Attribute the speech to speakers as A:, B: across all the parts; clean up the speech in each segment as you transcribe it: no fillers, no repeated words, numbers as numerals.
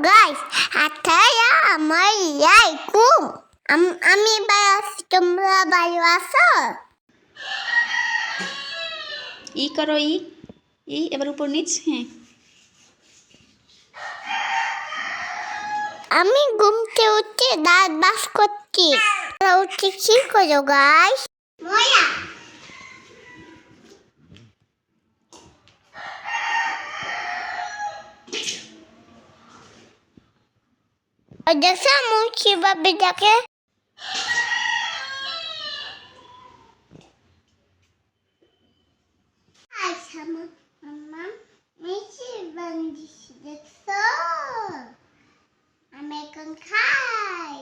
A: guys, Assalamualaikum. আমি ভালো আছি, তোমরা ভালো আছো?
B: ই করো, ই এবার উপর নিচ। হ্যাঁ,
A: আমি ঘুমতে উঠে দাঁত ব্রাশ করছি। উঠে কি করো গাইস? ময়া দেখছো মুখ কিভাবে দেখে? মাম্মা মিষ্টি বানিয়েছি দেখছো? আমি এখন খাই।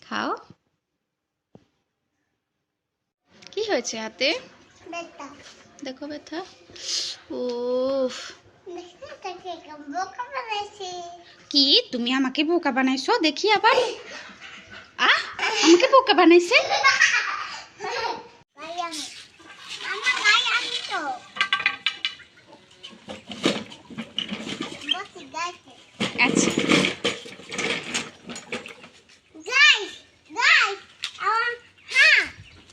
B: খাও। কি হয়েছে হাতে?
A: বেটা
B: দেখো ব্যথা। উফ,
A: দেখছো তাকে বোকা বানাইছি।
B: কি তুমি আমাকে বোকা বানাইছো? দেখি আবার। আমাকে বোকা বানাইছে? আচ্ছা,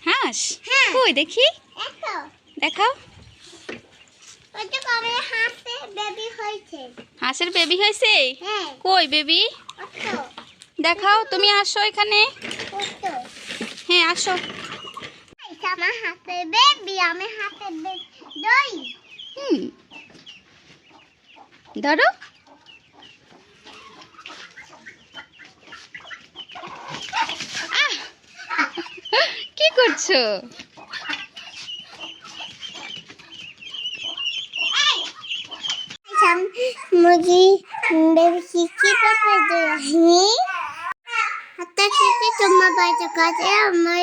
B: হাঁস কই দেখি, দেখাও। হাঁসের বেবি হয়েছে? কই বেবি? দেখাও, তুমি আসো এখানে। হ্যাঁ আসো।
A: আমার হাতে বেবি, আমি হাতে দই।
B: ধরো। কি করছো?
A: মুরগি বেবি কি পেপে দই। হাতে তোমার বাড়িতে কাছে আমার